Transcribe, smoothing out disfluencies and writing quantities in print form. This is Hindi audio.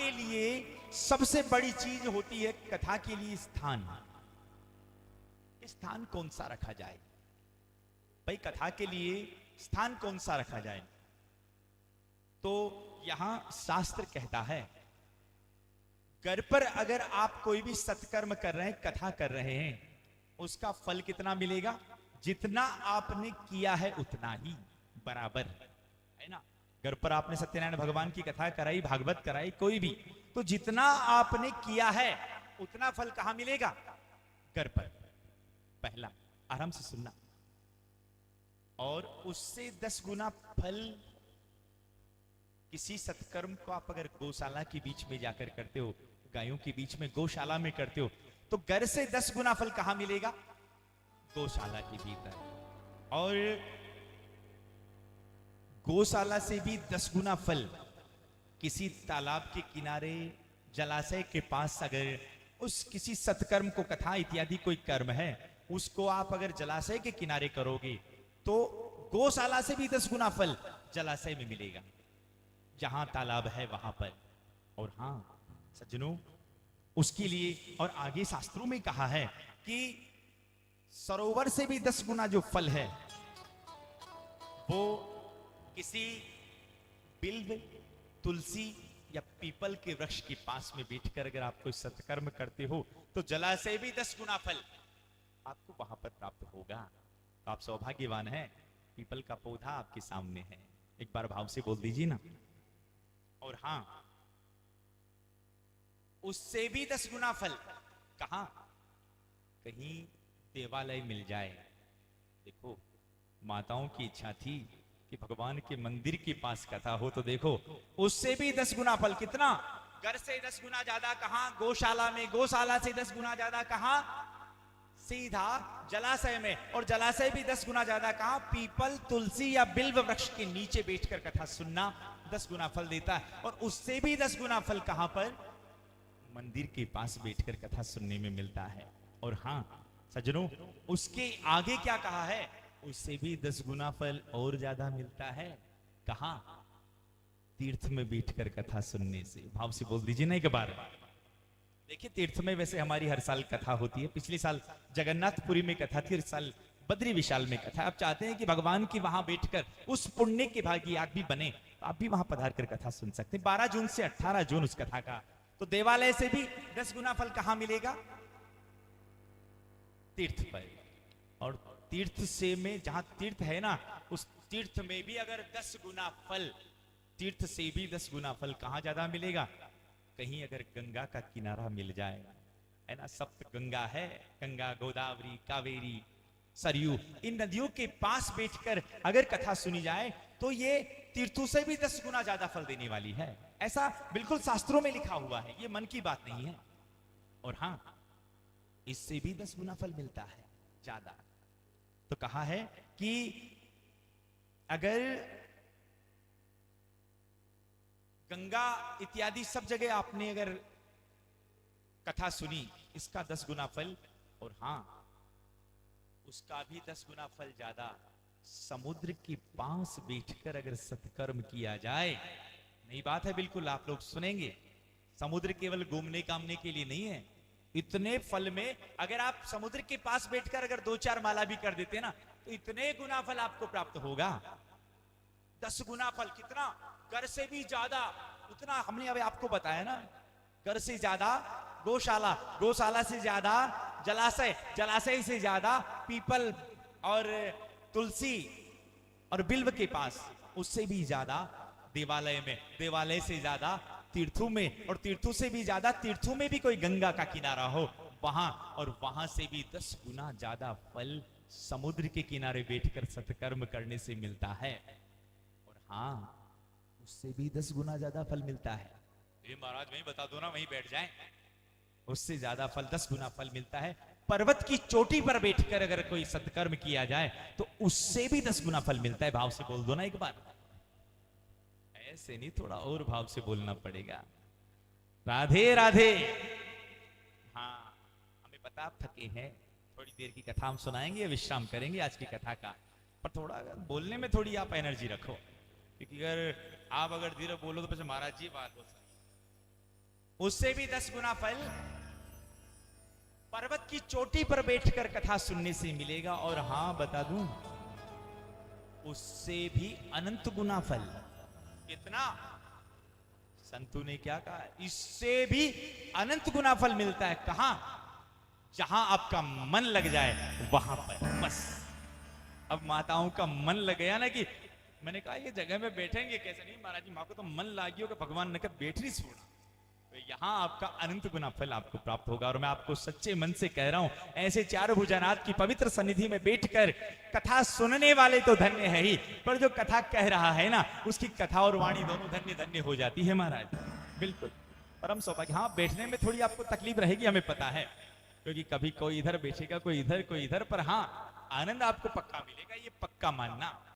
के लिए सबसे बड़ी चीज होती है कथा के लिए स्थान। स्थान कौन सा रखा जाए भाई, कथा के लिए स्थान कौन सा रखा जाए? तो यहां शास्त्र कहता है, घर पर अगर आप कोई भी सत्कर्म कर रहे हैं, कथा कर रहे हैं, उसका फल कितना मिलेगा? जितना आपने किया है उतना ही बराबर है ना। घर पर आपने सत्यनारायण भगवान की कथा कराई, भागवत कराई, कोई भी, तो जितना आपने किया है उतना फल कहां मिलेगा? घर पर। पहला, आराम से सुनना। और उससे 10 गुना फल किसी सत्कर्म को आप अगर गौशाला के बीच में जाकर करते हो, गायों के बीच में गौशाला में करते हो, तो घर से 10 गुना फल कहां मिलेगा? गौशाला के भीतर। और गौशाला से भी 10 गुना फल किसी तालाब के किनारे, जलाशय के पास अगर उस किसी सत्कर्म को, कथा इत्यादि कोई कर्म है, उसको आप अगर जलाशय के किनारे करोगे तो गौशाला से भी 10 गुना फल जलाशय में मिलेगा, जहां तालाब है वहां पर। और हां सज्जनों, उसके लिए और आगे शास्त्रों में कहा है कि सरोवर से भी 10 गुना जो फल है वो किसी बिल्व, तुलसी या पीपल के वृक्ष के पास में बैठकर अगर आप कोई सत्कर्म करते हो तो जलाशय भी 10 गुना फल आपको वहां पर प्राप्त होगा। तो आप सौभाग्यवान हैं, पीपल का पौधा आपके सामने है। एक बार भाव से बोल दीजिए ना। और हां, उससे भी 10 गुना फल कहां? कहीं देवालय मिल जाए। देखो, माताओं की इच्छा थी कि भगवान के मंदिर के पास कथा हो, तो देखो उससे भी 10 गुना फल। कितना? घर से 10 गुना ज्यादा कहां? गौशाला में। गौशाला से 10 गुना ज्यादा कहां? सीधा जलाशय में। और जलाशय भी 10 गुना ज्यादा कहां? पीपल, तुलसी या बिल्व वृक्ष के नीचे बैठकर कथा सुनना 10 गुना फल देता है। और उससे भी 10 गुना फल कहां पर? मंदिर के पास बैठकर कथा सुनने में मिलता है। और हां सज्जनों, उसके आगे क्या कहा है? उससे भी 10 गुना फल और ज्यादा मिलता है। कहां? तीर्थ में बैठकर कथा सुनने से। भाव से बोल दीजिए ना एक बार। देखिए, तीर्थ में वैसे हमारी हर साल कथा होती है। पिछले साल जगन्नाथपुरी में कथा थी, इस साल बद्री विशाल में कथा। आप चाहते हैं कि भगवान की वहां बैठकर उस पुण्य के भागी आप भी बने, तो आप भी वहां पधार कर कथा सुन सकते हैं। 12 जून से 18 जून उस कथा का। तो देवालय से भी 10 गुना फल कहां मिलेगा? तीर्थ पर। और तीर्थ से में, जहां तीर्थ है ना, उस तीर्थ में भी अगर 10 गुना फल, तीर्थ से भी 10 गुना फल कहां ज्यादा मिलेगा? कहीं अगर गंगा का किनारा मिल जाए, है ना, सप्त गंगा है, गंगा, गोदावरी, कावेरी, सरयू, इन नदियों के पास बैठकर अगर कथा सुनी जाए तो ये तीर्थों से भी 10 गुना ज्यादा फल देने वाली है। ऐसा बिल्कुल शास्त्रों में लिखा हुआ है, ये मन की बात नहीं है। और हां, इससे भी 10 गुना फल मिलता है ज्यादा। तो कहा है कि अगर गंगा इत्यादि सब जगह आपने अगर कथा सुनी, इसका 10 गुना फल। और हां, उसका भी 10 गुना फल ज्यादा समुद्र के पास बैठकर अगर सत्कर्म किया जाए। नई बात है, बिल्कुल आप लोग सुनेंगे। समुद्र केवल घूमने कामने के लिए नहीं है। इतने फल में अगर आप समुद्र के पास बैठकर अगर 2-4 माला भी कर देते ना, तो इतने गुना फल आपको प्राप्त होगा। 10 गुना फल। कितना? कर से भी ज्यादा। उतना हमने अभी आपको बताया ना, कर से ज्यादा गौशाला, गौशाला से ज्यादा जलाशय, जलाशय से ज्यादा पीपल और तुलसी और बिल्व के पास, उससे भी ज्यादा देवालय में, देवालय से ज्यादा तीर्थों में, और तीर्थों से भी ज्यादा तीर्थों में भी कोई गंगा का किनारा हो वहां, और वहां से भी 10 गुना ज्यादा फल समुद्र के किनारे बैठकर सत्कर्म करने से मिलता है। और हां, उससे भी 10 गुना ज्यादा फल मिलता है। ये महाराज वहीं बता दो ना, वहीं बैठ जाएं। उससे ज्यादा फल, 10 गुना फल मिलता है पर्वत की चोटी पर बैठकर अगर कोई सत्कर्म किया जाए, तो उससे भी 10 गुना फल मिलता है। भाव से बोल दो ना एक बार। ऐसे नहीं, थोड़ा और भाव से बोलना पड़ेगा। राधे राधे। हाँ, हमें पता आप थके हैं, थोड़ी देर की कथा हम सुनाएंगे, विश्राम करेंगे आज की कथा का, पर थोड़ा बोलने में थोड़ी आप एनर्जी रखो, क्योंकि अगर आप धीरे बोलो तो फिर महाराज जी बात हो सकती। उससे भी 10 गुना फल पर्वत की चोटी पर बैठकर कथा सुनने से मिलेगा। और हां बता दूं, उससे भी अनंत गुना फल। कितना? संतु ने क्या कहा? इससे भी अनंत गुना फल मिलता है। कहां? जहां आपका मन लग जाए वहां पर बस। अब माताओं का मन लग गया ना, कि मैंने कहा ये जगह में बैठेंगे कैसे? नहीं महाराज जी, मां को तो मन लागी हो कि भगवान ने कहा बैठ नहीं छोड़ा। तो यहां आपका अनंत गुना फल आपको प्राप्त होगा। और मैं आपको सच्चे मन से कह रहा हूं, ऐसे चार भुजानाथ की पवित्र सन्निधि में बैठकर कथा सुनने वाले तो धन्य है ही, पर जो कथा कह रहा है ना, उसकी कथा और वाणी दोनों धन्य धन्य हो जाती है महाराज। बिल्कुल परम सौभाग्य। हाँ, बैठने में थोड़ी आपको तकलीफ रहेगी, हमें पता है, क्योंकि कभी कोई इधर बैठेगा, कोई इधर, कोई इधर, पर हाँ आनंद आपको पक्का मिलेगा, ये पक्का मानना।